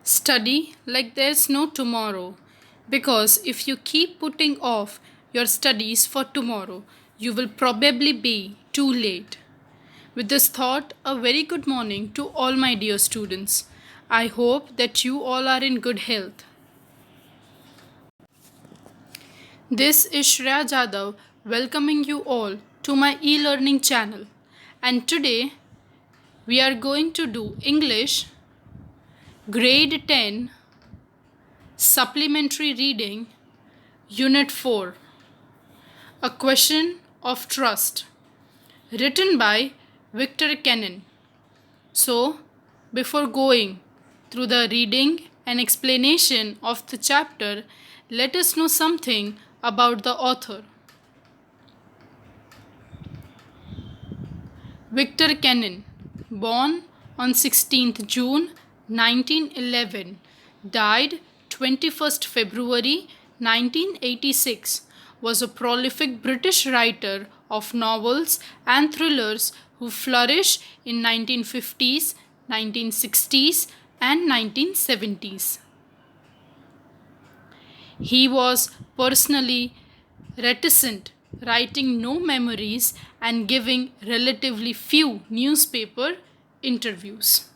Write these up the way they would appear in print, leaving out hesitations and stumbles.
Study like there's no tomorrow. Because if you keep putting off your studies for tomorrow, you will probably be too late. With this thought, a very good morning to all my dear students. I hope that you all are in good health. This is Shreya Jadhav welcoming you all to my e-learning channel. And today we are going to do English Grade 10 Supplementary Reading Unit 4 A Question of Trust, written by Victor Kennan. So, before going through the reading and explanation of the chapter, let us know something about the author. Victor Kennan, born on 16th June 1911, died 21st February 1986, was a prolific British writer of novels and thrillers who flourished in 1950s, 1960s and 1970s. He was personally reticent, writing no memories and giving relatively few newspaper interviews.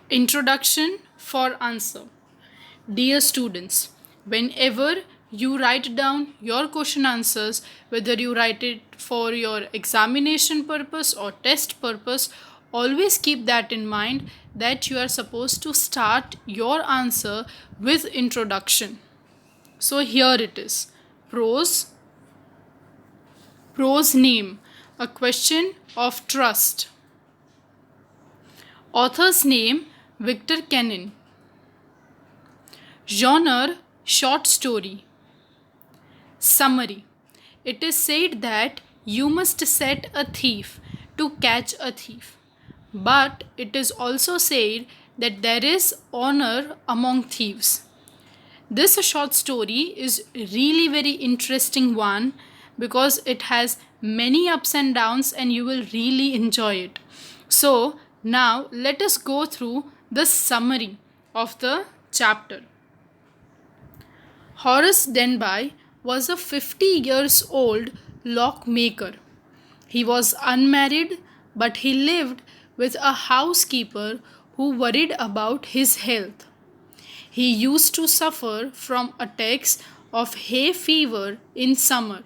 Introduction for answer. Dear students, whenever you write down your question answers, whether you write it for your examination purpose or test purpose, always keep that in mind that you are supposed to start your answer with introduction. So here it is. Prose name, a question of trust. Author's name, Victor Kennan. Genre, short story. Summary. It is said that you must set a thief to catch a thief. But it is also said that there is honor among thieves. This short story is really very interesting one because it has many ups and downs and you will really enjoy it. So now let us go through the summary of the chapter. Horace Denby was a 50 years old lockmaker. He was unmarried, but he lived with a housekeeper who worried about his health. He used to suffer from attacks of hay fever in summer.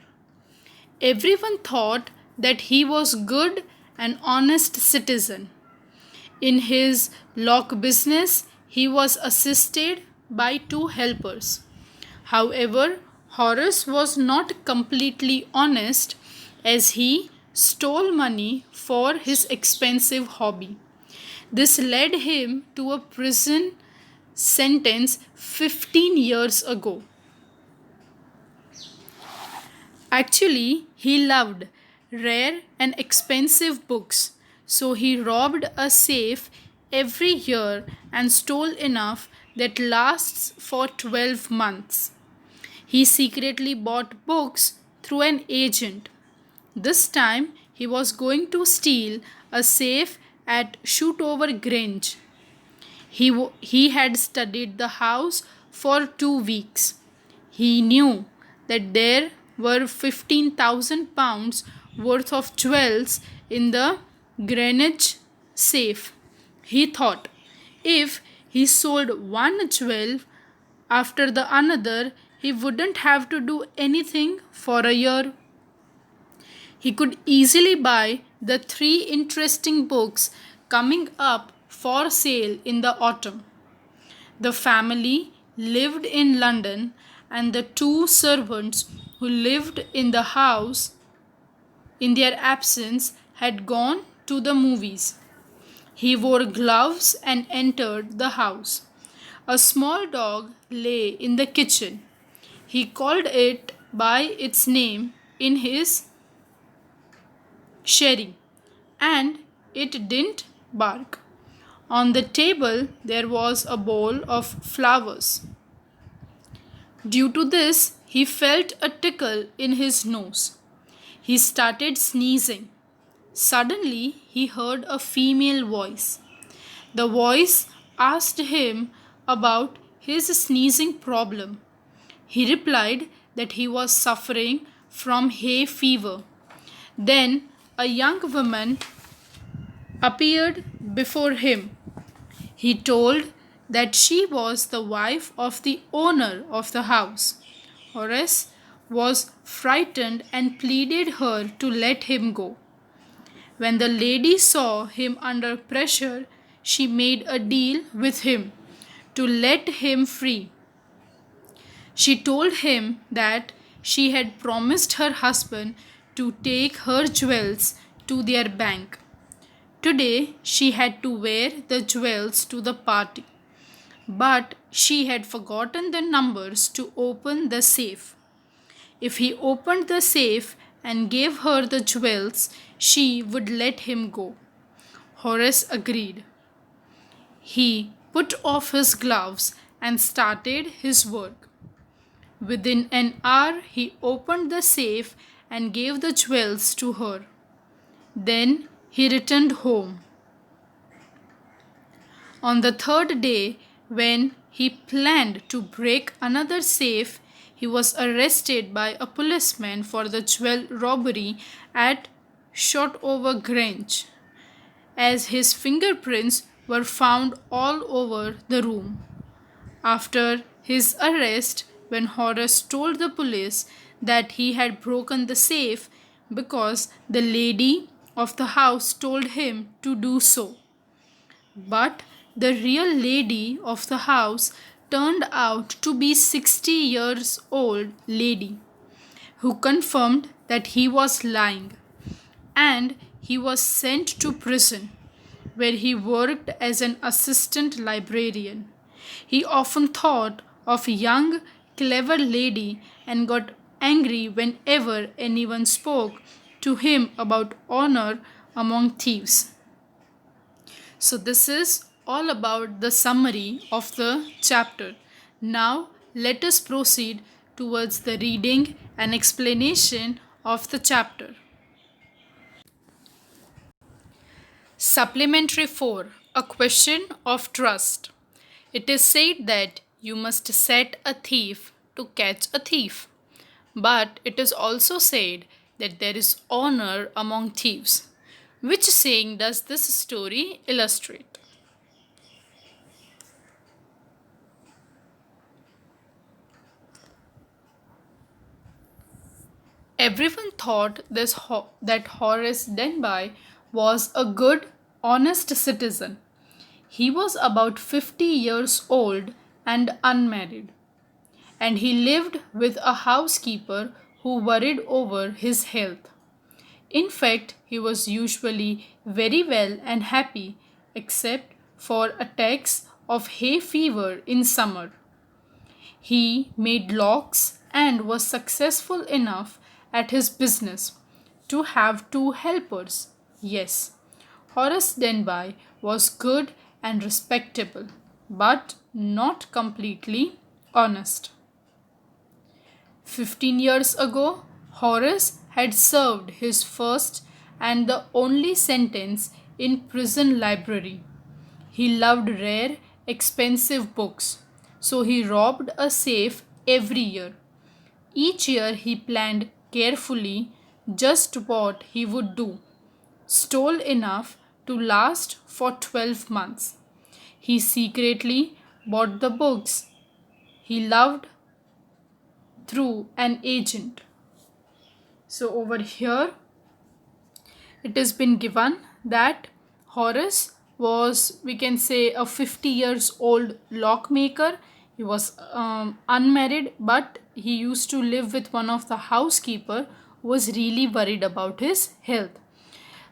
Everyone thought that he was good and honest citizen. In his lock business, he was assisted by 2 helpers. However, Horace was not completely honest as he stole money for his expensive hobby. This led him to a prison sentence 15 years ago. Actually, he loved rare and expensive books, so he robbed a safe every year and stole enough that lasts for 12 months. He secretly bought books through an agent. This time he was going to steal a safe at Shootover Grange. He had studied the house for 2 weeks. He knew that there were £15,000 worth of jewels in the Greenwich safe. He thought, if he sold one jewel after the another, he wouldn't have to do anything for a year. He could easily buy the 3 interesting books coming up for sale in the autumn. The family lived in London and the 2 servants who lived in the house in their absence had gone to the movies. He wore gloves and entered the house. A small dog lay in the kitchen. He called it by its name in his sherry, and it didn't bark. On the table there was a bowl of flowers. Due to this, he felt a tickle in his nose. He started sneezing. Suddenly, he heard a female voice. The voice asked him about his sneezing problem. He replied that he was suffering from hay fever. Then a young woman appeared before him. He told that she was the wife of the owner of the house. Horace was frightened and pleaded her to let him go. When the lady saw him under pressure, she made a deal with him to let him free. She told him that she had promised her husband to take her jewels to their bank. Today she had to wear the jewels to the party, but she had forgotten the numbers to open the safe. If he opened the safe and gave her the jewels, she would let him go. Horace agreed. He put off his gloves and started his work. Within an hour, he opened the safe and gave the jewels to her. Then he returned home. On the third day, when he planned to break another safe, he was arrested by a policeman for the jewel robbery at Shotover Grange, as his fingerprints were found all over the room. After his arrest, when Horace told the police that he had broken the safe because the lady of the house told him to do so. But the real lady of the house turned out to be 60 years old lady who confirmed that he was lying, and he was sent to prison where he worked as an assistant librarian. He often thought of a young, clever lady and got angry whenever anyone spoke to him about honor among thieves. So, this is all about the summary of the chapter. Now, let us proceed towards the reading and explanation of the chapter. Supplementary 4. A question of trust. It is said that you must set a thief to catch a thief. But it is also said that there is honor among thieves. Which saying does this story illustrate? Everyone thought that Horace Denby was a good, honest citizen. He was about 50 years old and unmarried, and he lived with a housekeeper who worried over his health. In fact, he was usually very well and happy, except for attacks of hay fever in summer. He made locks and was successful enough at his business to have two helpers. Yes, Horace Denby was good and respectable, but not completely honest. 15 years ago, Horace had served his first and the only sentence in prison library. He loved rare, expensive books, so he robbed a safe every year. Each year he planned carefully just what he would do, stole enough to last for 12 months. He secretly bought the books he loved through an agent. So, over here, it has been given that Horace was, we can say, a 50 years old lockmaker. He was unmarried, but he used to live with one of the housekeeper who was really worried about his health.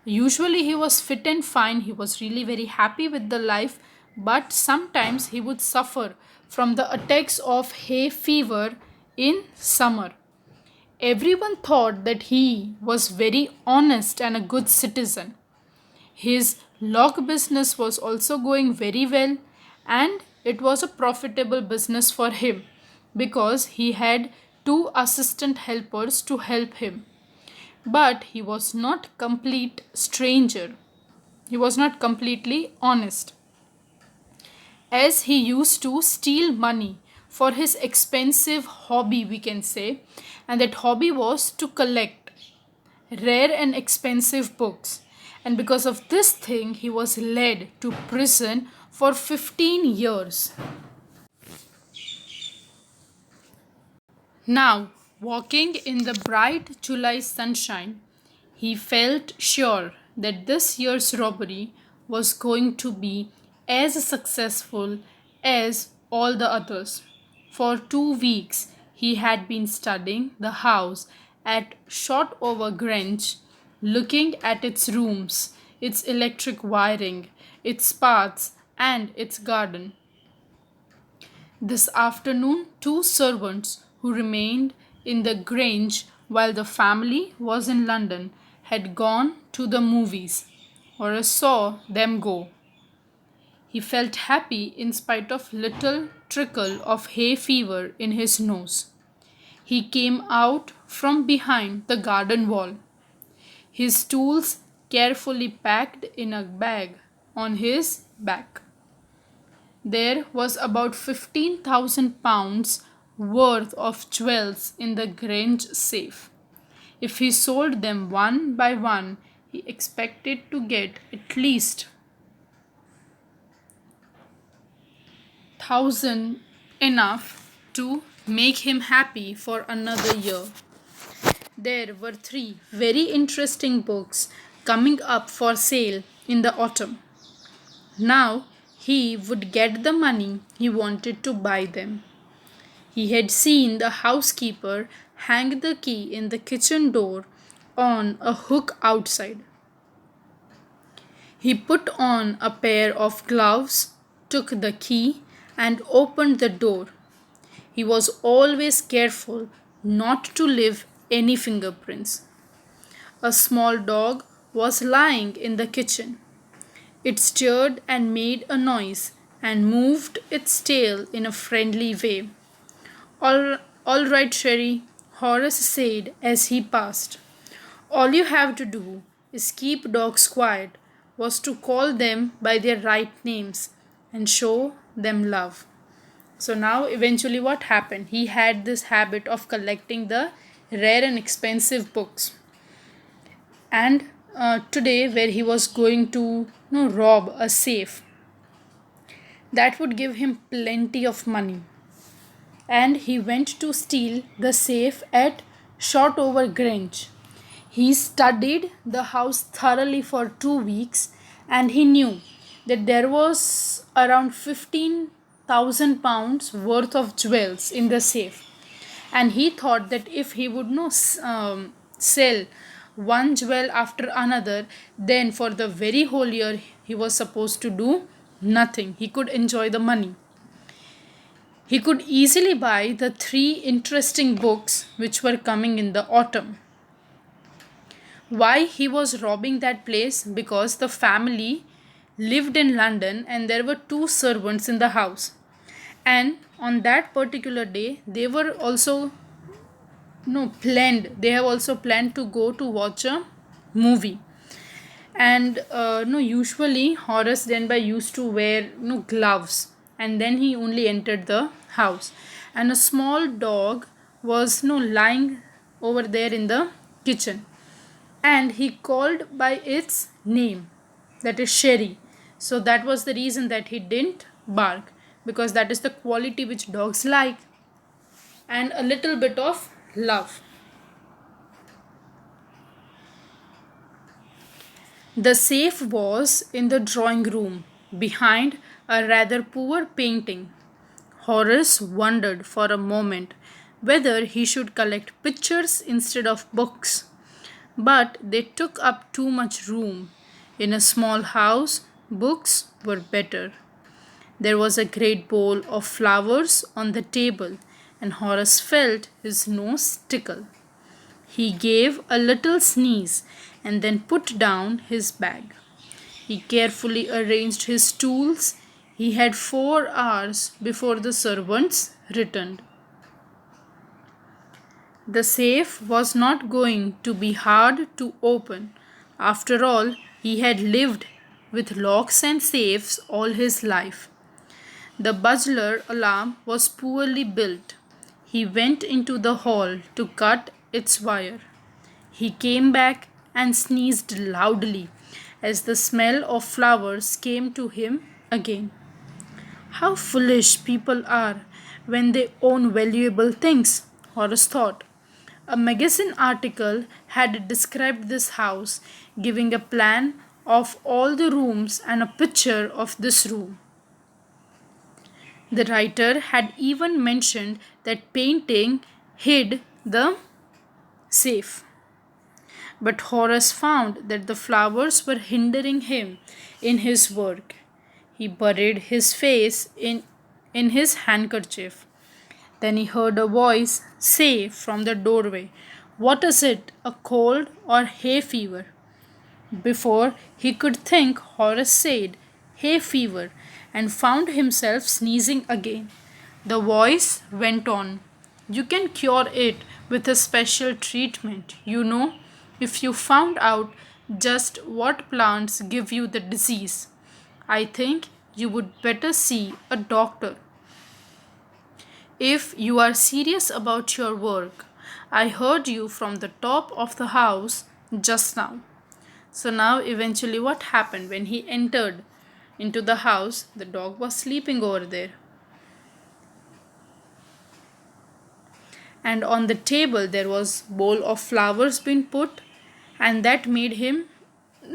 Usually he was fit and fine, he was really very happy with the life, but sometimes he would suffer from the attacks of hay fever in summer. Everyone thought that he was very honest and a good citizen. His lock business was also going very well, and it was a profitable business for him because he had two assistant helpers to help him. But he was not complete stranger. He was not completely honest. as he used to steal money for his expensive hobby, we can say, and that hobby was to collect rare and expensive books. And because of this thing, he was led to prison for 15 years. Now, walking in the bright July sunshine, he felt sure that this year's robbery was going to be as successful as all the others. For 2 weeks, he had been studying the house at Shotover Grange, looking at its rooms, its electric wiring, its paths, and its garden. This afternoon, two servants who remained in the Grange while the family was in London had gone to the movies. Horace saw them go. He felt happy in spite of little trickle of hay fever in his nose. He came out from behind the garden wall, his tools carefully packed in a bag on his back. There was about £15,000 worth of jewels in the Grange safe. If he sold them one by one, he expected to get at least 1,000, enough to make him happy for another year. There were three very interesting books coming up for sale in the autumn. Now he would get the money he wanted to buy them. He had seen the housekeeper hang the key in the kitchen door on a hook outside. He put on a pair of gloves, took the key, and opened the door. He was always careful not to leave any fingerprints. A small dog was lying in the kitchen. It stirred and made a noise and moved its tail in a friendly way. All right, Sherry, Horace said as he passed. All you have to do is keep dogs quiet, was to call them by their right names and show them love. So now eventually what happened? He had this habit of collecting the rare and expensive books. And today where he was going to rob a safe, that would give him plenty of money. And he went to steal the safe at Shotover Grange. He studied the house thoroughly for 2 weeks and he knew that there was around £15,000 worth of jewels in the safe. And he thought that if he would sell one jewel after another, then for the very whole year he was supposed to do nothing. He could enjoy the money. He could easily buy the three interesting books which were coming in the autumn. Why he was robbing that place? Because the family lived in London and there were two servants in the house. And on that particular day, they were also they have also planned to go to watch a movie. And usually Horace Denby used to wear gloves, and then he only entered the house. And a small dog was lying over there in the kitchen, and he called by its name, that is Sherry. So that was the reason that he didn't bark, because that is the quality which dogs like, and a little bit of love. The safe was in the drawing room behind a rather poor painting. Horace wondered for a moment whether he should collect pictures instead of books, but they took up too much room. In a small house, books were better. There was a great bowl of flowers on the table, and Horace felt his nose tickle. He gave a little sneeze and then put down his bag. He carefully arranged his tools. He had 4 hours before the servants returned. The safe was not going to be hard to open. After all, he had lived with locks and safes all his life. The butler alarm was poorly built. He went into the hall to cut its wire. He came back and sneezed loudly as the smell of flowers came to him again. How foolish people are when they own valuable things, Horace thought. A magazine article had described this house, giving a plan of all the rooms and a picture of this room. The writer had even mentioned that painting hid the safe. But Horace found that the flowers were hindering him in his work. He buried his face in his handkerchief. Then he heard a voice say from the doorway, "What is it, a cold or hay fever?" Before he could think, Horace said, "Hay fever," and found himself sneezing again. The voice went on, "You can cure it with a special treatment. If you found out just what plants give you the disease. I think you would better see a doctor. If you are serious about your work, I heard you from the top of the house just now." So now eventually what happened when he entered into the house, the dog was sleeping over there. And on the table there was bowl of flowers being put, and that made him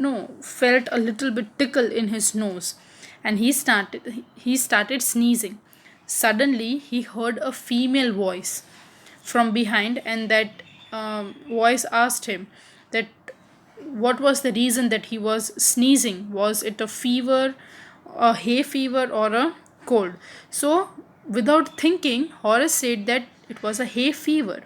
no felt a little bit tickle in his nose, and he started sneezing. Suddenly he heard a female voice from behind, and that voice asked him that what was the reason that he was sneezing. Was it a fever, a hay fever, or a cold? So without thinking, Horace said that it was a hay fever.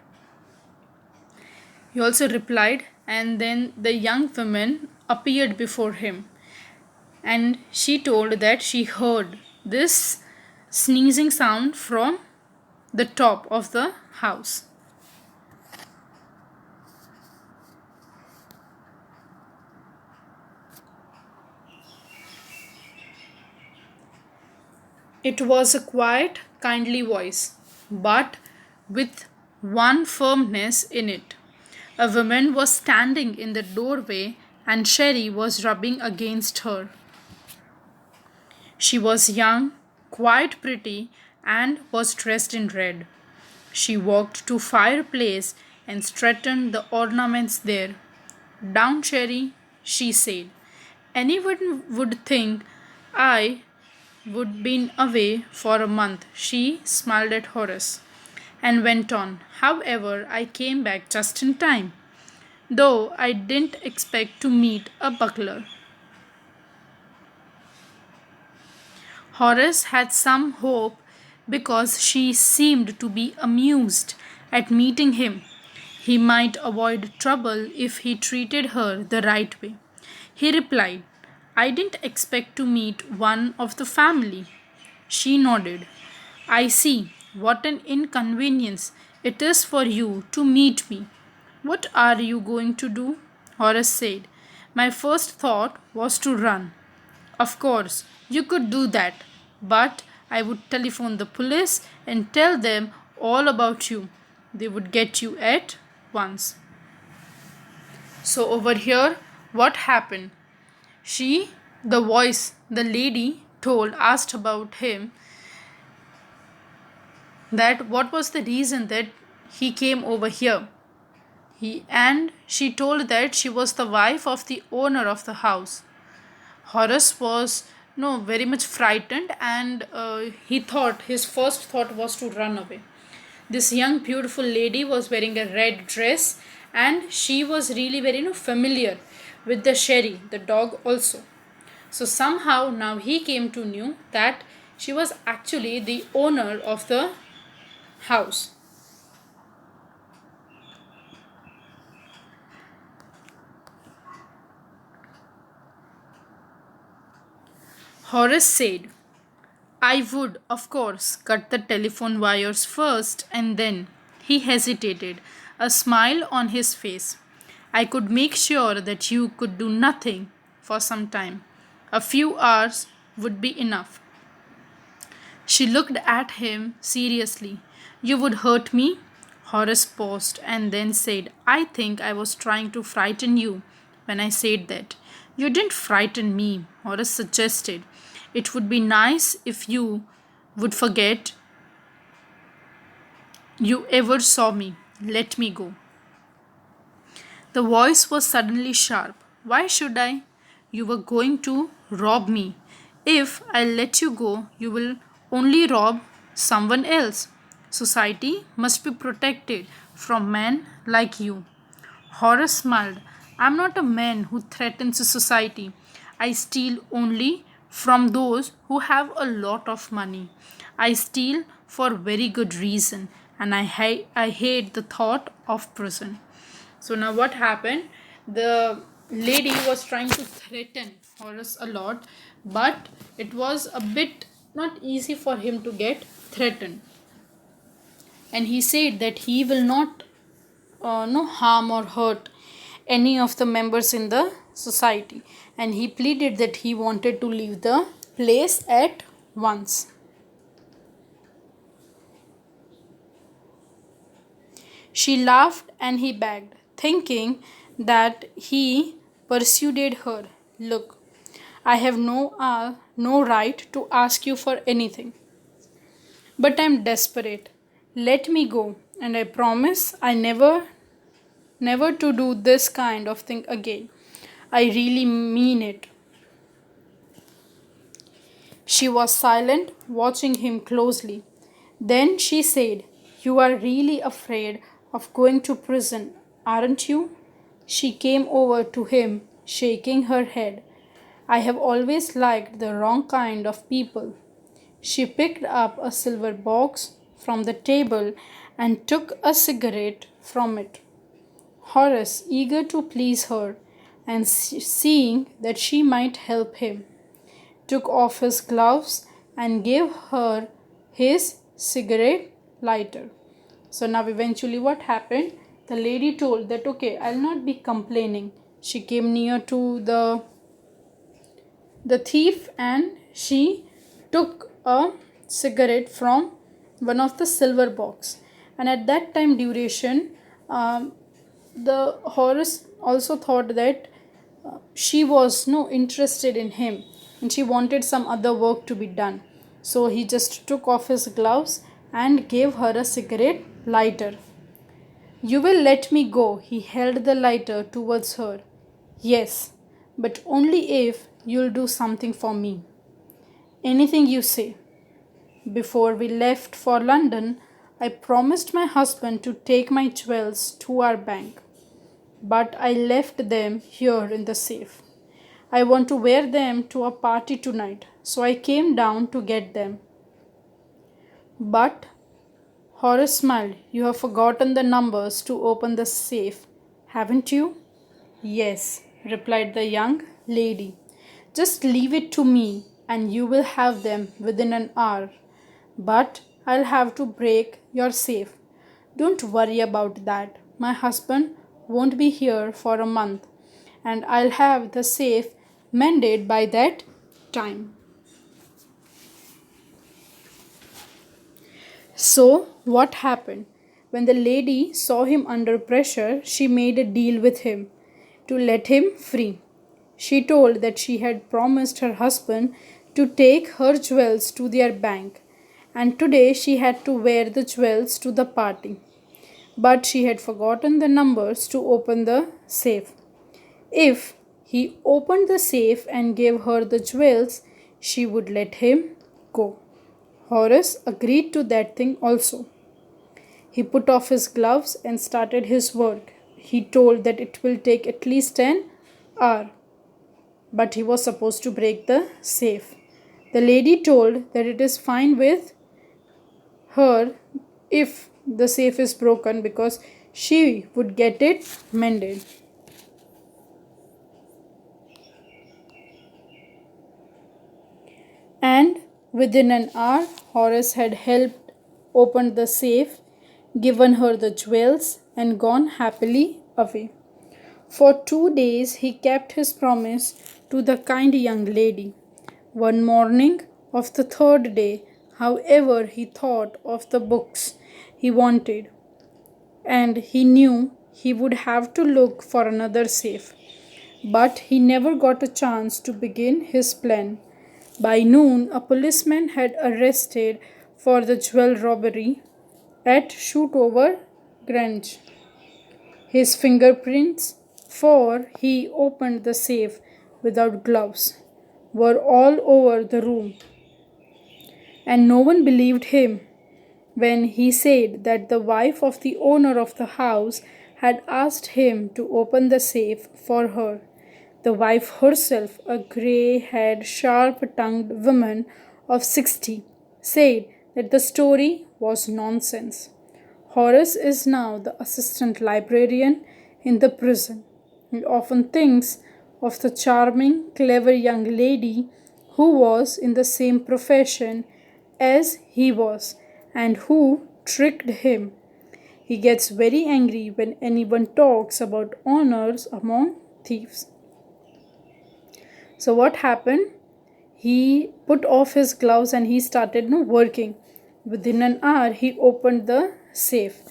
He also replied, and then the young woman appeared before him, and she told that she heard this sneezing sound from the top of the house. It was a quiet, kindly voice, but with one firmness in it. A woman was standing in the doorway, and Sherry was rubbing against her. She was young, quite pretty, and was dressed in red. She walked to fireplace and straightened the ornaments there. "Down, Cherry," she said. "Anyone would think I would been away for a month." She smiled at Horace and went on. "However, I came back just in time, though I didn't expect to meet a butler." Horace had some hope because she seemed to be amused at meeting him. He might avoid trouble if he treated her the right way. He replied, "I didn't expect to meet one of the family." She nodded. "I see. What an inconvenience it is for you to meet me. What are you going to do?" Horace said. "My first thought was to run." "Of course, you could do that, but I would telephone the police and tell them all about you. They would get you at once." So, over here, what happened? The voice, the lady asked about him, that what was the reason that he came over here. And she told that she was the wife of the owner of the house. Horace was no very much frightened, and his first thought was to run away. This young beautiful lady was wearing a red dress, and she was really very familiar with the Sherry, the dog also. So somehow now he came to know that she was actually the owner of the house. Horace said, "I would, of course, cut the telephone wires first, and then." He hesitated, a smile on his face. "I could make sure that you could do nothing for some time. A few hours would be enough." She looked at him seriously. You would hurt me? Horace paused and then said, I think I was trying to frighten you when I said that. You didn't frighten me, Horace suggested. It would be nice if you would forget you ever saw me. Let me go. The voice was suddenly sharp. Why should I? You were going to rob me. If I let you go, you will only rob someone else. Society must be protected from men like you. Horace smiled. I'm not a man who threatens society. I steal only from those who have a lot of money. I steal for very good reason, and I hate the thought of prison. So now what happened? The lady was trying to threaten Horace a lot, but it was a bit not easy for him to get threatened. And he said that he will not no harm or hurt any of the members in the society, and he pleaded that he wanted to leave the place at once. She laughed and he begged, thinking that he persuaded her. Look, I have no right to ask you for anything, but I am desperate. Let me go, and I promise I never to do this kind of thing again. I really mean it. She was silent, watching him closely. Then she said, You are really afraid of going to prison, aren't you? She came over to him, shaking her head. I have always liked the wrong kind of people. She picked up a silver box from the table and took a cigarette from it. Horace, eager to please her and seeing that she might help him, took off his gloves and gave her his cigarette lighter. So now eventually what happened? The lady told that okay, I'll not be complaining. She came near to the thief and she took a cigarette from one of the silver box. And at that time duration, the Horace also thought that she was no interested in him and she wanted some other work to be done. So he just took off his gloves and gave her a cigarette lighter. You will let me go. He held the lighter towards her. Yes, but only if you'll do something for me. Anything you say. Before we left for London, I promised my husband to take my jewels to our bank, but I left them here in the safe. I want to wear them to a party tonight, so I came down to get them. But Horace smiled. You have forgotten the numbers to open the safe, haven't you? Yes, replied the young lady. Just leave it to me and you will have them within an hour. But I'll have to break your safe. Don't worry about that. My husband won't be here for a month and I'll have the safe mended by that time. So, what happened? When the lady saw him under pressure, she made a deal with him to let him free. She told that she had promised her husband to take her jewels to their bank, and today she had to wear the jewels to the party. But she had forgotten the numbers to open the safe. If he opened the safe and gave her the jewels, she would let him go. Horace agreed to that thing also. He put off his gloves and started his work. He told that it will take at least an hour, but he was supposed to break the safe. The lady told that it is fine with her if the safe is broken because she would get it mended. And within an hour, Horace had helped open the safe, given her the jewels, and gone happily away. For 2 days he kept his promise to the kind young lady. One morning of the third day, however he thought of the books he wanted, and he knew he would have to look for another safe. But he never got a chance to begin his plan. By noon, a policeman had arrested for the jewel robbery at Shootover Grange. His fingerprints, for he opened the safe without gloves, were all over the room, and no one believed him when he said that the wife of the owner of the house had asked him to open the safe for her. The wife herself, a grey haired, sharp tongued woman of 60, said that the story was nonsense. Horace is now the assistant librarian in the prison. He often thinks of the charming, clever young lady who was in the same profession as he was and who tricked him. He gets very angry when anyone talks about honors among thieves. So, what happened? He put off his gloves and he started working. Within an hour, he opened the safe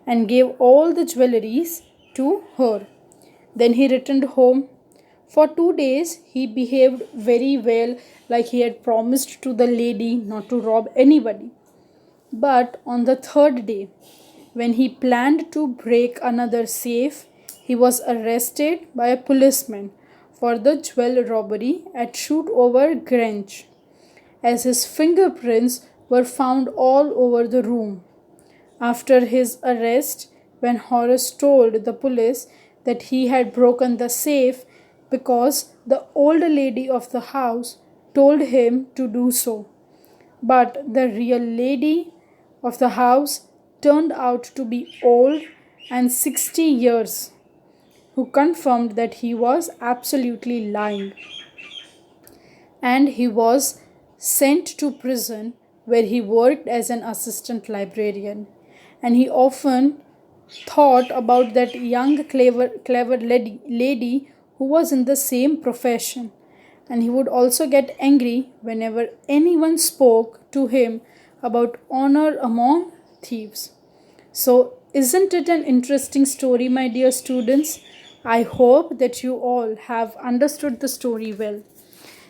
and gave all the jewelries to her. Then he returned home. For 2 days, he behaved very well, like he had promised to the lady not to rob anybody. But on the third day, when he planned to break another safe, he was arrested by a policeman for the jewel robbery at Shootover Grange, as his fingerprints were found all over the room. After his arrest, when Horace told the police that he had broken the safe because the old lady of the house told him to do so, but the real lady of the house turned out to be old and 60 years, who confirmed that he was absolutely lying. And he was sent to prison where he worked as an assistant librarian. And he often thought about that young, clever lady who was in the same profession. And he would also get angry whenever anyone spoke to him about honor among thieves. So, isn't it an interesting story, my dear students? I hope that you all have understood the story well.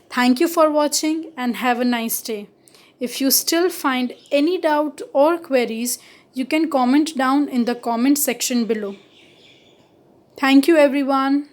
Thank you for watching and have a nice day. If you still find any doubt or queries, you can comment down in the comment section below. Thank you, everyone.